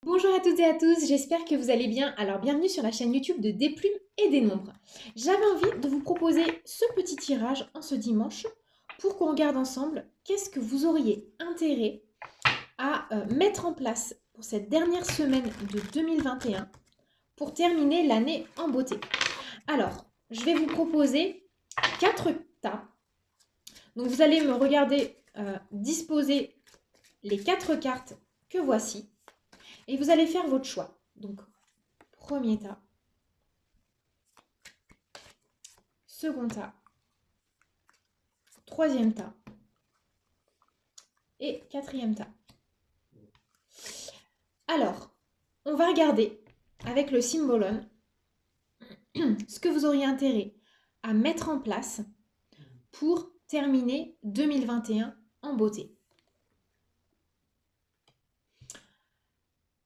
Bonjour à toutes et à tous, j'espère que vous allez bien. Alors bienvenue sur la chaîne YouTube de Des Plumes et des Nombres. J'avais envie de vous proposer ce petit tirage en ce dimanche pour qu'on regarde ensemble qu'est-ce que vous auriez intérêt à mettre en place pour cette dernière semaine de 2021 pour terminer l'année en beauté. Alors, je vais vous proposer 4 tas. Donc vous allez me regarder disposer les 4 cartes que voici. Et vous allez faire votre choix. Donc, premier tas, second tas, troisième tas et quatrième tas. Alors, on va regarder avec le symbolone ce que vous auriez intérêt à mettre en place pour terminer 2021 en beauté.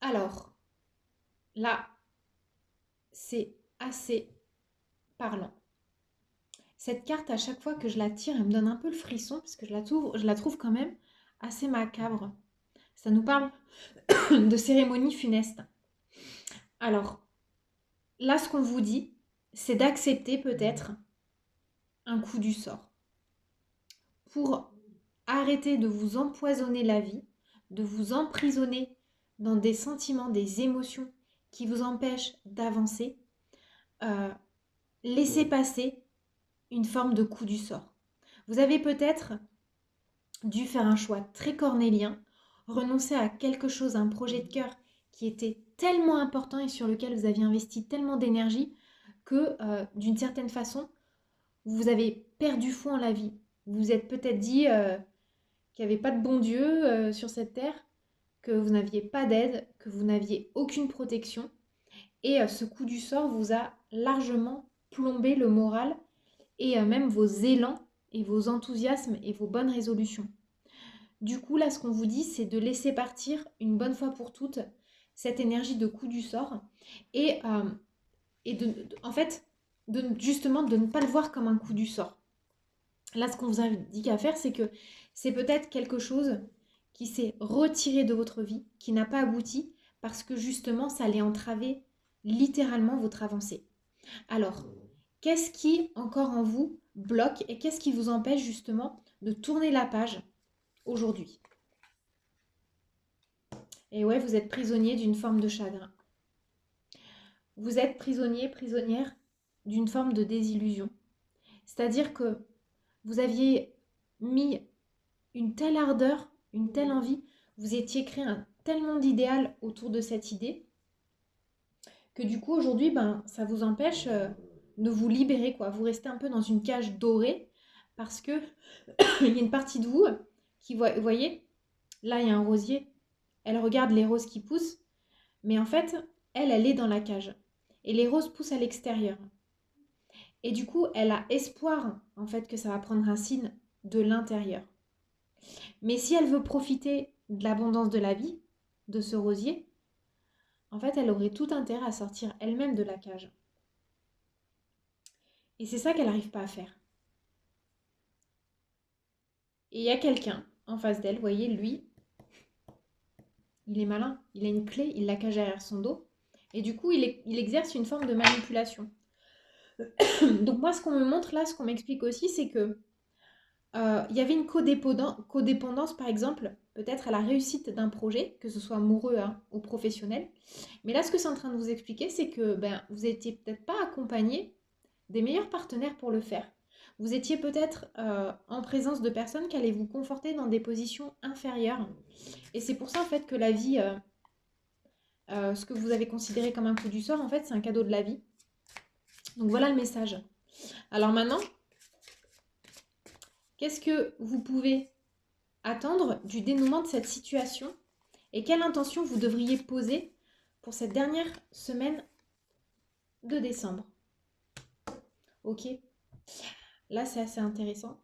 Alors, là, c'est assez parlant. Cette carte, à chaque fois que je la tire, elle me donne un peu le frisson parce que je la trouve quand même assez macabre. Ça nous parle de cérémonie funeste. Alors, là, ce qu'on vous dit, c'est d'accepter peut-être un coup du sort pour arrêter de vous empoisonner la vie, de vous emprisonner dans des sentiments, des émotions qui vous empêchent d'avancer. Euh, Laissez passer une forme de coup du sort. Vous avez peut-être dû faire un choix très cornélien, renoncer à quelque chose, à un projet de cœur qui était tellement important et sur lequel vous aviez investi tellement d'énergie que d'une certaine façon, vous avez perdu foi en la vie. Vous vous êtes peut-être dit qu'il n'y avait pas de bon Dieu sur cette terre, que vous n'aviez pas d'aide, que vous n'aviez aucune protection. Et ce coup du sort vous a largement plombé le moral et même vos élans et vos enthousiasmes et vos bonnes résolutions. Du coup, là, ce qu'on vous dit, c'est de laisser partir une bonne fois pour toutes cette énergie de coup du sort et, en fait, justement, de ne pas le voir comme un coup du sort. Là, ce qu'on vous indique à faire, c'est que c'est peut-être quelque chose qui s'est retiré de votre vie, qui n'a pas abouti, parce que justement, ça allait entraver littéralement votre avancée. Alors, qu'est-ce qui, encore en vous, bloque et qu'est-ce qui vous empêche justement de tourner la page aujourd'hui? Et ouais, vous êtes prisonnier d'une forme de chagrin. Vous êtes prisonnier, prisonnière d'une forme de désillusion. C'est-à-dire que vous aviez mis une telle ardeur, une telle envie, vous étiez créé un tel monde idéal autour de cette idée, que du coup aujourd'hui, ça vous empêche de vous libérer, quoi. Vous restez un peu dans une cage dorée, parce que il y a une partie de vous qui vous voyez, là il y a un rosier, elle regarde les roses qui poussent, mais en fait, elle est dans la cage. Et les roses poussent à l'extérieur. Et du coup, elle a espoir, en fait, que ça va prendre racine de l'intérieur. Mais si elle veut profiter de l'abondance de la vie, de ce rosier, en fait, elle aurait tout intérêt à sortir elle-même de la cage. Et c'est ça qu'elle n'arrive pas à faire. Et il y a quelqu'un en face d'elle, vous voyez, lui, il est malin, il a une clé, il la cache derrière son dos. Et du coup, il exerce une forme de manipulation. Donc moi, ce qu'on me montre là, ce qu'on m'explique aussi, c'est que il y avait une codépendance, par exemple, peut-être à la réussite d'un projet, que ce soit amoureux hein, ou professionnel. Mais là, ce que c'est en train de vous expliquer, c'est que vous n'étiez peut-être pas accompagné des meilleurs partenaires pour le faire. Vous étiez peut-être en présence de personnes qui allaient vous conforter dans des positions inférieures. Et c'est pour ça, en fait, que la vie, ce que vous avez considéré comme un coup du sort, en fait, c'est un cadeau de la vie. Donc voilà le message. Alors maintenant, qu'est-ce que vous pouvez attendre du dénouement de cette situation et quelle intention vous devriez poser pour cette dernière semaine de décembre? Ok, là c'est assez intéressant.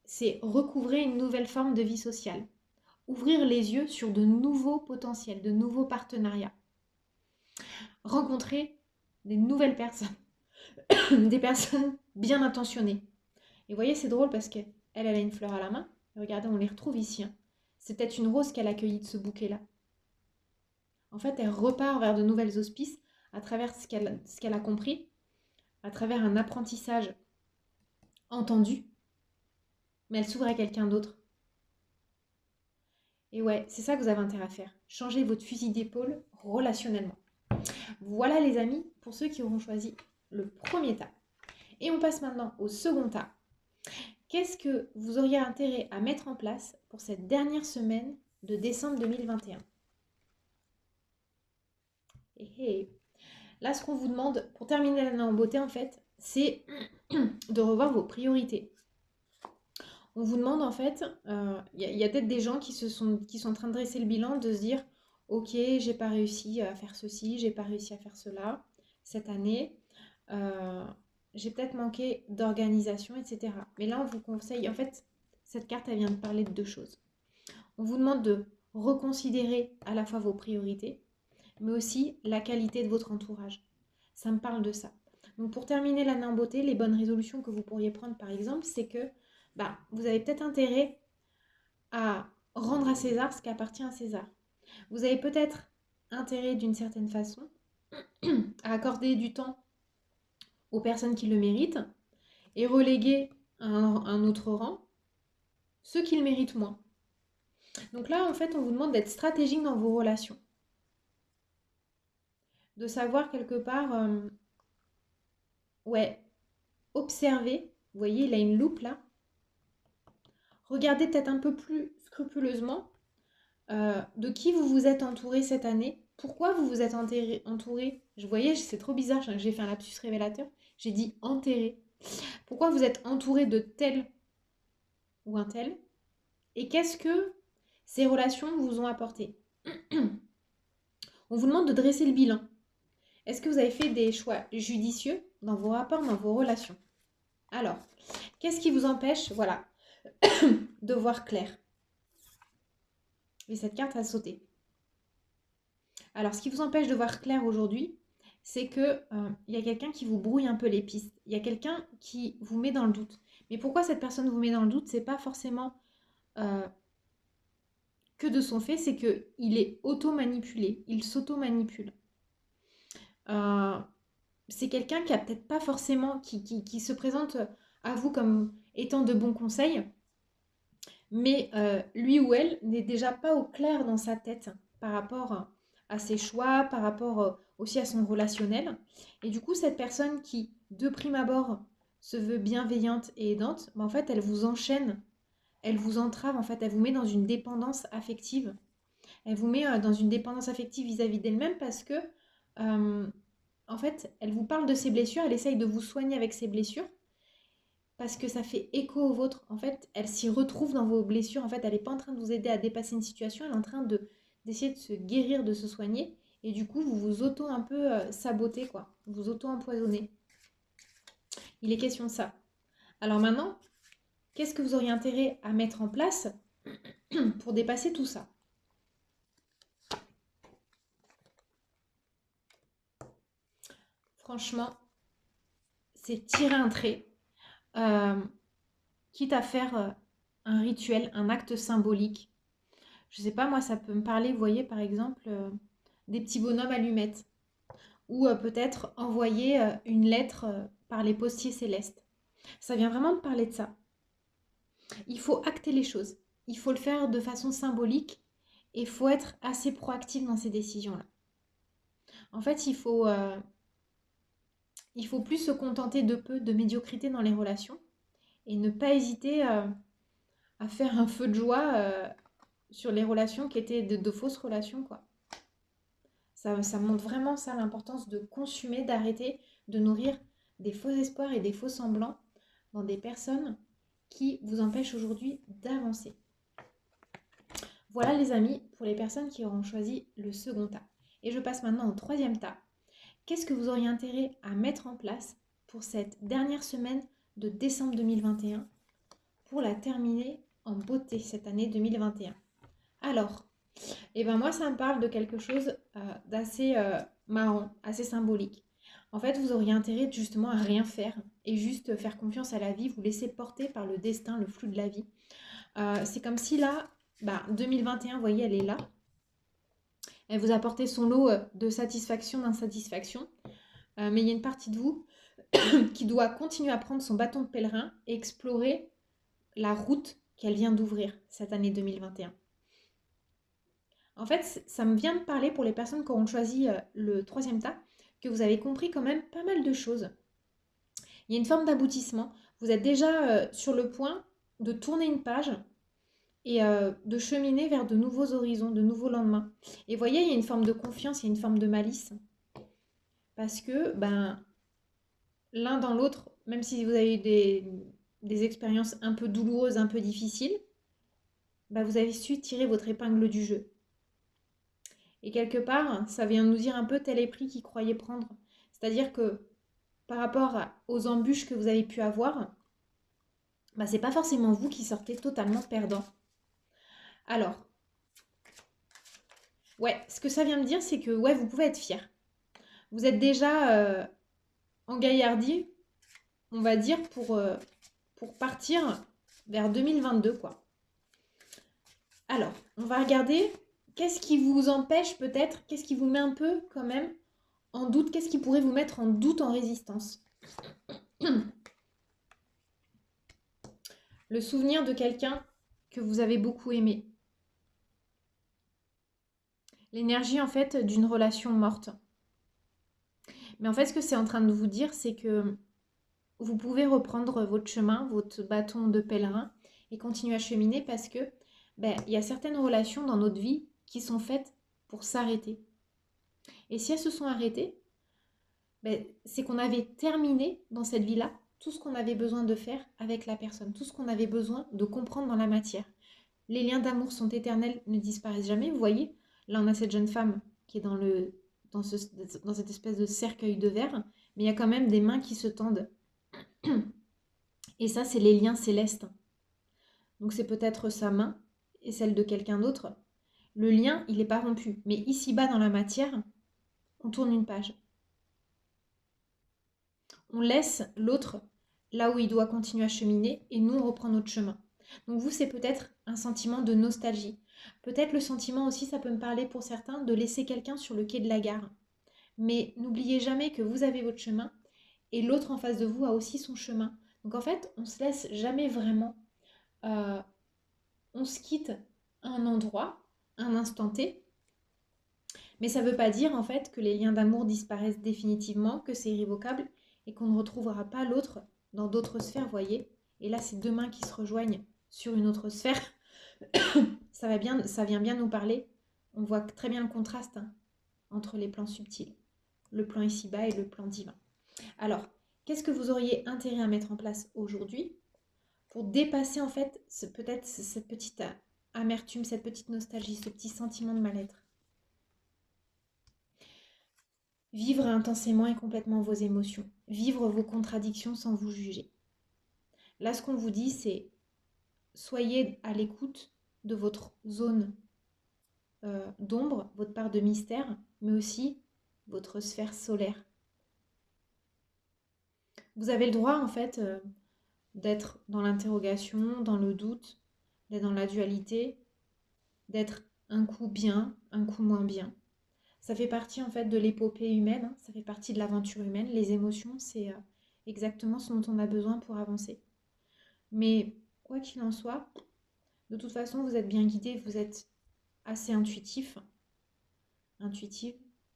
C'est recouvrer une nouvelle forme de vie sociale. Ouvrir les yeux sur de nouveaux potentiels, de nouveaux partenariats. Rencontrer des nouvelles personnes, des personnes bien intentionnées. Et vous voyez, c'est drôle parce qu'elle a une fleur à la main. Regardez, on les retrouve ici. Hein. C'est peut-être une rose qu'elle a cueillie de ce bouquet-là. En fait, elle repart vers de nouvelles auspices à travers ce qu'elle a compris, à travers un apprentissage entendu, mais elle s'ouvre à quelqu'un d'autre. Et ouais, c'est ça que vous avez intérêt à faire. Changer votre fusil d'épaule relationnellement. Voilà les amis, pour ceux qui auront choisi le premier tas. Et on passe maintenant au second tas. Qu'est-ce que vous auriez intérêt à mettre en place pour cette dernière semaine de décembre 2021? Et là, ce qu'on vous demande pour terminer l'année en beauté, en fait, c'est de revoir vos priorités. On vous demande, en fait, y a peut-être des gens qui sont en train de dresser le bilan, de se dire, ok, j'ai pas réussi à faire ceci, j'ai pas réussi à faire cela cette année. Euh, j'ai peut-être manqué d'organisation, etc. Mais là, on vous conseille, en fait, cette carte, elle vient de parler de deux choses. On vous demande de reconsidérer à la fois vos priorités, mais aussi la qualité de votre entourage. Ça me parle de ça. Donc pour terminer l'année en beauté, les bonnes résolutions que vous pourriez prendre par exemple, c'est que vous avez peut-être intérêt à rendre à César ce qui appartient à César. Vous avez peut-être intérêt d'une certaine façon à accorder du temps aux personnes qui le méritent et reléguer à un autre rang ceux qui le méritent moins. Donc là, en fait, on vous demande d'être stratégique dans vos relations. De savoir quelque part, ouais, observer. Vous voyez, il a une loupe là. Regardez peut-être un peu plus scrupuleusement de qui vous vous êtes entouré cette année. Pourquoi vous vous êtes entouré? Je voyais, c'est trop bizarre, j'ai fait un lapsus révélateur. J'ai dit enterré. Pourquoi vous êtes entouré de tel ou un tel? Et qu'est-ce que ces relations vous ont apporté? On vous demande de dresser le bilan. Est-ce que vous avez fait des choix judicieux dans vos rapports, dans vos relations? Alors, qu'est-ce qui vous empêche, voilà, de voir clair? Et cette carte a sauté. Alors, ce qui vous empêche de voir clair aujourd'hui, c'est que y a quelqu'un qui vous brouille un peu les pistes. Il y a quelqu'un qui vous met dans le doute. Mais pourquoi cette personne vous met dans le doute? C'est pas forcément que de son fait, c'est que il est auto-manipulé. Il s'auto-manipule. C'est quelqu'un qui a peut-être pas forcément, qui se présente à vous comme étant de bons conseils, mais lui ou elle n'est déjà pas au clair dans sa tête par rapport à ses choix, par rapport aussi à son relationnel. Et du coup, cette personne qui, de prime abord, se veut bienveillante et aidante, en fait, elle vous enchaîne, elle vous entrave, en fait, elle vous met dans une dépendance affective. Elle vous met dans une dépendance affective vis-à-vis d'elle-même parce que, euh, en fait, elle vous parle de ses blessures, elle essaye de vous soigner avec ses blessures parce que ça fait écho au vôtre. En fait, elle s'y retrouve dans vos blessures. En fait, elle n'est pas en train de vous aider à dépasser une situation, elle est en train d'essayer de se guérir, de se soigner. Et du coup, vous vous auto un peu sabotez, quoi. Vous auto-empoisonnez. Il est question de ça. Alors maintenant, qu'est-ce que vous auriez intérêt à mettre en place pour dépasser tout ça? Franchement, c'est tirer un trait, euh, quitte à faire un rituel, un acte symbolique. Je sais pas, moi, ça peut me parler, vous voyez, par exemple, des petits bonhommes allumettes. Ou peut-être envoyer une lettre par les postiers célestes. Ça vient vraiment me parler de ça. Il faut acter les choses. Il faut le faire de façon symbolique et il faut être assez proactif dans ces décisions-là. En fait, il faut plus se contenter de peu de médiocrité dans les relations et ne pas hésiter à faire un feu de joie sur les relations qui étaient de fausses relations, quoi. Ça montre vraiment ça, l'importance de consumer, d'arrêter de nourrir des faux espoirs et des faux semblants dans des personnes qui vous empêchent aujourd'hui d'avancer. Voilà les amis, pour les personnes qui auront choisi le second tas. Et je passe maintenant au troisième tas. Qu'est-ce que vous auriez intérêt à mettre en place pour cette dernière semaine de décembre 2021 pour la terminer en beauté cette année 2021? Alors, et ben moi, ça me parle de quelque chose d'assez marrant, assez symbolique. En fait, vous auriez intérêt justement à rien faire et juste faire confiance à la vie, vous laisser porter par le destin, le flux de la vie. C'est comme si là, 2021, vous voyez, elle est là. Elle vous apportait son lot de satisfaction, d'insatisfaction. Mais il y a une partie de vous qui doit continuer à prendre son bâton de pèlerin et explorer la route qu'elle vient d'ouvrir cette année 2021. En fait, ça me vient de parler pour les personnes qui auront choisi le troisième tas, que vous avez compris quand même pas mal de choses. Il y a une forme d'aboutissement. Vous êtes déjà sur le point de tourner une page et de cheminer vers de nouveaux horizons, de nouveaux lendemains. Et vous voyez, il y a une forme de confiance, il y a une forme de malice. Parce que l'un dans l'autre, même si vous avez eu des expériences un peu douloureuses, un peu difficiles, vous avez su tirer votre épingle du jeu. Et quelque part, ça vient nous dire un peu tel est pris qu'il croyait prendre. C'est-à-dire que par rapport aux embûches que vous avez pu avoir, c'est pas forcément vous qui sortez totalement perdant. Alors, ouais, ce que ça vient me dire, c'est que ouais, vous pouvez être fier. Vous êtes déjà engaillardi, on va dire, pour partir vers 2022, quoi. Alors, on va regarder qu'est-ce qui vous empêche peut-être, qu'est-ce qui vous met un peu quand même en doute, qu'est-ce qui pourrait vous mettre en doute, en résistance. Le souvenir de quelqu'un que vous avez beaucoup aimé. L'énergie en fait d'une relation morte. Mais en fait, ce que c'est en train de vous dire, c'est que vous pouvez reprendre votre chemin, votre bâton de pèlerin et continuer à cheminer parce que il y a certaines relations dans notre vie qui sont faites pour s'arrêter. Et si elles se sont arrêtées, c'est qu'on avait terminé dans cette vie-là tout ce qu'on avait besoin de faire avec la personne, tout ce qu'on avait besoin de comprendre dans la matière. Les liens d'amour sont éternels, ne disparaissent jamais. Vous voyez, là on a cette jeune femme qui est dans cette espèce de cercueil de verre, mais il y a quand même des mains qui se tendent. Et ça, c'est les liens célestes. Donc c'est peut-être sa main et celle de quelqu'un d'autre. Le lien, il n'est pas rompu. Mais ici-bas dans la matière, on tourne une page. On laisse l'autre là où il doit continuer à cheminer et nous, on reprend notre chemin. Donc vous, c'est peut-être un sentiment de nostalgie. Peut-être le sentiment aussi, ça peut me parler pour certains, de laisser quelqu'un sur le quai de la gare. Mais n'oubliez jamais que vous avez votre chemin et l'autre en face de vous a aussi son chemin. Donc en fait, on se laisse jamais vraiment. On se quitte à un endroit, un instant T. Mais ça ne veut pas dire en fait que les liens d'amour disparaissent définitivement, que c'est irrévocable et qu'on ne retrouvera pas l'autre dans d'autres sphères, voyez. Et là, c'est deux mains qui se rejoignent sur une autre sphère. Ça vient bien nous parler. On voit très bien le contraste entre les plans subtils, le plan ici-bas et le plan divin. Alors, qu'est-ce que vous auriez intérêt à mettre en place aujourd'hui pour dépasser en fait peut-être cette petite amertume, cette petite nostalgie, ce petit sentiment de mal-être? Vivre intensément et complètement vos émotions. Vivre vos contradictions sans vous juger. Là, ce qu'on vous dit, c'est soyez à l'écoute de votre zone d'ombre, votre part de mystère, mais aussi votre sphère solaire. Vous avez le droit, en fait, d'être dans l'interrogation, dans le doute, d'être dans la dualité, d'être un coup bien, un coup moins bien. Ça fait partie en fait de l'épopée humaine, hein, ça fait partie de l'aventure humaine. Les émotions, c'est exactement ce dont on a besoin pour avancer. Mais quoi qu'il en soit, de toute façon, vous êtes bien guidé, vous êtes assez intuitive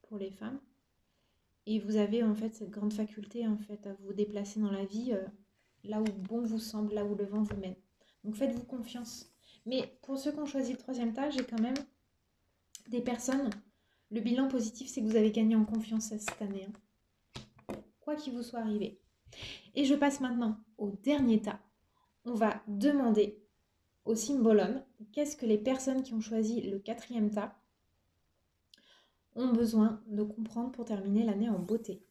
pour les femmes. Et vous avez en fait cette grande faculté en fait à vous déplacer dans la vie là où bon vous semble, là où le vent vous mène. Donc faites-vous confiance. Mais pour ceux qui ont choisi le troisième tas, j'ai quand même des personnes. Le bilan positif, c'est que vous avez gagné en confiance cette année. Quoi qu'il vous soit arrivé. Et je passe maintenant au dernier tas. On va demander au symbolum qu'est-ce que les personnes qui ont choisi le quatrième tas ont besoin de comprendre pour terminer l'année en beauté.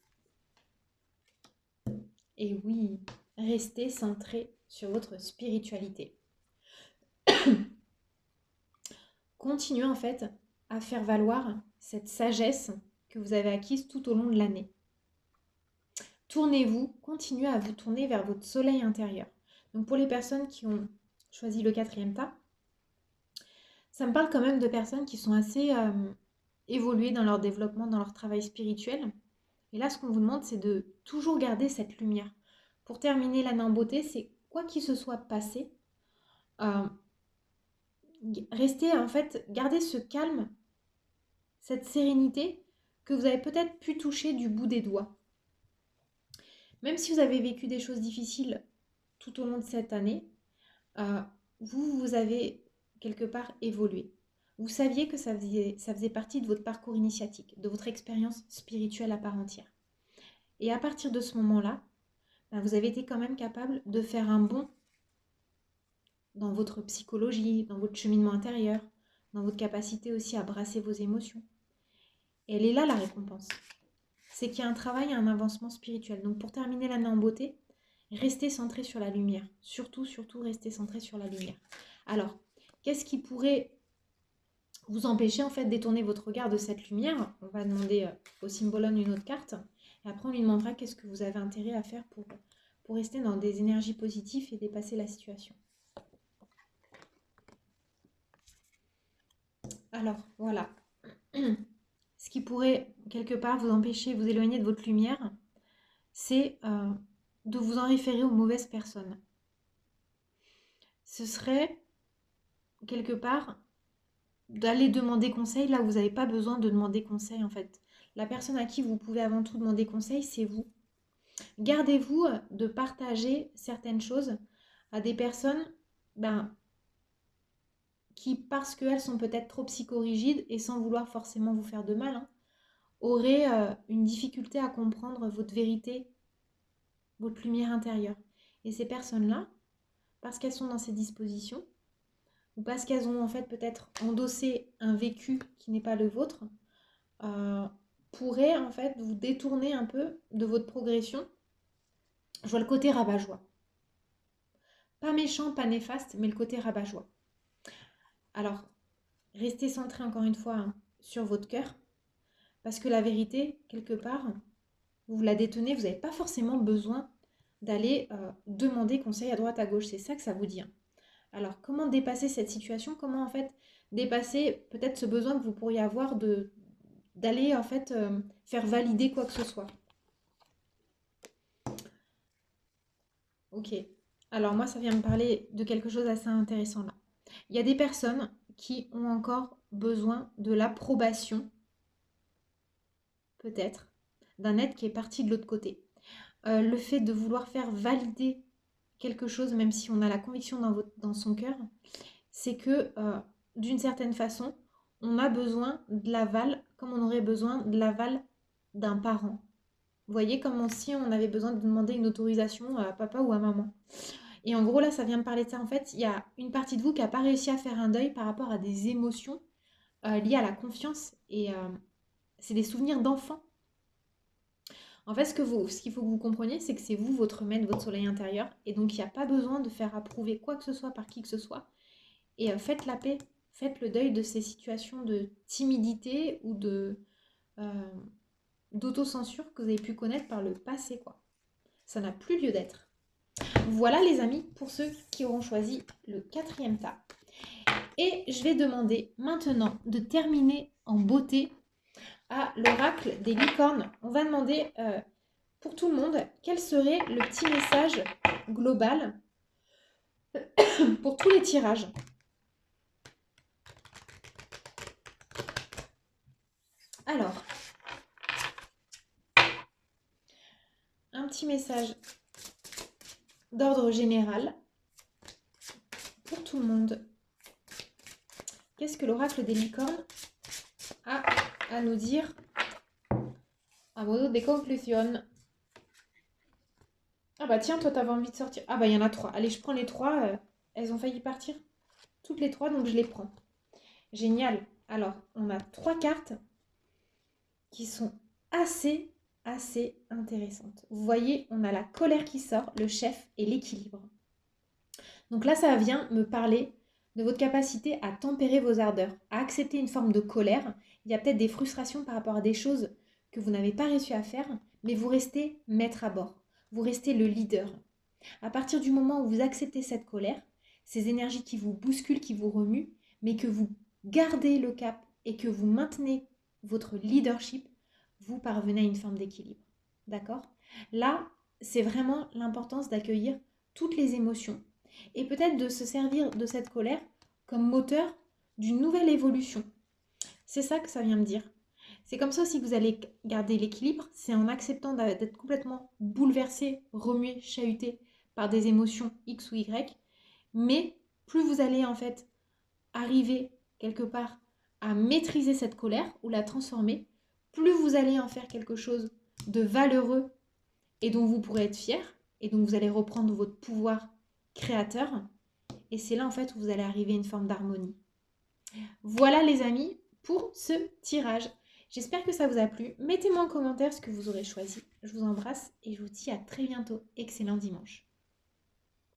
Et oui, restez centré sur votre spiritualité. Continuez en fait à faire valoir cette sagesse que vous avez acquise tout au long de l'année. Tournez-vous, continuez à vous tourner vers votre soleil intérieur. Donc pour les personnes qui ont choisi le quatrième tas, ça me parle quand même de personnes qui sont assez évoluer dans leur développement, dans leur travail spirituel. Et là, ce qu'on vous demande, c'est de toujours garder cette lumière. Pour terminer l'année en beauté, c'est quoi qu'il se soit passé, euh, restez en fait, gardez ce calme, cette sérénité que vous avez peut-être pu toucher du bout des doigts. Même si vous avez vécu des choses difficiles tout au long de cette année, euh, vous avez quelque part évolué. Vous saviez que ça faisait partie de votre parcours initiatique, de votre expérience spirituelle à part entière. Et à partir de ce moment-là, vous avez été quand même capable de faire un bond dans votre psychologie, dans votre cheminement intérieur, dans votre capacité aussi à brasser vos émotions. Et elle est là la récompense. C'est qu'il y a un travail, un avancement spirituel. Donc pour terminer l'année en beauté, restez centré sur la lumière. Surtout, surtout, restez centré sur la lumière. Alors, qu'est-ce qui pourrait vous empêcher en fait de détourner votre regard de cette lumière? On va demander au Symbolone une autre carte. Et après, on lui demandera qu'est-ce que vous avez intérêt à faire pour rester dans des énergies positives et dépasser la situation. Alors, voilà. Ce qui pourrait, quelque part, vous empêcher, vous éloigner de votre lumière, c'est de vous en référer aux mauvaises personnes. Ce serait, quelque part, d'aller demander conseil là où vous n'avez pas besoin de demander conseil, en fait. La personne à qui vous pouvez avant tout demander conseil, c'est vous. Gardez-vous de partager certaines choses à des personnes qui, parce qu'elles sont peut-être trop psychorigides et sans vouloir forcément vous faire de mal, auraient une difficulté à comprendre votre vérité, votre lumière intérieure. Et ces personnes-là, parce qu'elles sont dans ces dispositions, ou parce qu'elles ont en fait peut-être endossé un vécu qui n'est pas le vôtre, pourraient en fait vous détourner un peu de votre progression. Je vois le côté rabat-joie. Pas méchant, pas néfaste, mais le côté rabat-joie. Alors, restez centré encore une fois sur votre cœur, parce que la vérité, quelque part, vous la détenez, vous n'avez pas forcément besoin d'aller demander conseil à droite à gauche. C'est ça que ça vous dit. Alors, comment dépasser cette situation? Comment en fait dépasser peut-être ce besoin que vous pourriez avoir d'aller en fait faire valider quoi que ce soit? Ok. Alors moi, ça vient me parler de quelque chose d'assez intéressant là. Il y a des personnes qui ont encore besoin de l'approbation, peut-être, d'un être qui est parti de l'autre côté. Le fait de vouloir faire valider quelque chose, même si on a la conviction dans son cœur, c'est que d'une certaine façon, on a besoin de l'aval comme on aurait besoin de l'aval d'un parent. Vous voyez, comme si on avait besoin de demander une autorisation à papa ou à maman. Et en gros, là, ça vient me parler de ça. En fait, il y a une partie de vous qui n'a pas réussi à faire un deuil par rapport à des émotions liées à la confiance. Et c'est des souvenirs d'enfant. En fait, ce qu'il faut que vous compreniez, c'est que c'est vous, votre maître, votre soleil intérieur. Et donc, il n'y a pas besoin de faire approuver quoi que ce soit par qui que ce soit. Et faites la paix, faites le deuil de ces situations de timidité ou d'autocensure que vous avez pu connaître par le passé, quoi. Ça n'a plus lieu d'être. Voilà les amis, pour ceux qui auront choisi le 4e tas. Et je vais demander maintenant de terminer en beauté à l'oracle des licornes. On va demander pour tout le monde quel serait le petit message global pour tous les tirages. Alors, un petit message d'ordre général pour tout le monde. Qu'est-ce que l'oracle des licornes a à nous dire à modo de conclusion? Ah bah tiens, toi t'avais envie de sortir. Ah bah il y en a 3. Allez, je prends les 3. Elles ont failli partir. Toutes les 3, donc je les prends. Génial. Alors, on a 3 cartes qui sont assez intéressantes. Vous voyez, on a la colère qui sort, le chef et l'équilibre. Donc là, ça vient me parler de votre capacité à tempérer vos ardeurs, à accepter une forme de colère. Il y a peut-être des frustrations par rapport à des choses que vous n'avez pas réussi à faire, mais vous restez maître à bord. Vous restez le leader. À partir du moment où vous acceptez cette colère, ces énergies qui vous bousculent, qui vous remuent, mais que vous gardez le cap et que vous maintenez votre leadership, vous parvenez à une forme d'équilibre. D'accord? Là, c'est vraiment l'importance d'accueillir toutes les émotions et peut-être de se servir de cette colère comme moteur d'une nouvelle évolution. C'est ça que ça vient me dire. C'est comme ça aussi que vous allez garder l'équilibre, c'est en acceptant d'être complètement bouleversé, remué, chahuté par des émotions X ou Y, mais plus vous allez en fait arriver quelque part à maîtriser cette colère ou la transformer, plus vous allez en faire quelque chose de valeureux et dont vous pourrez être fier, et donc vous allez reprendre votre pouvoir créateur, et c'est là en fait où vous allez arriver à une forme d'harmonie. Voilà les amis pour ce tirage. J'espère que ça vous a plu. Mettez-moi en commentaire ce que vous aurez choisi. Je vous embrasse et je vous dis à très bientôt. Excellent dimanche.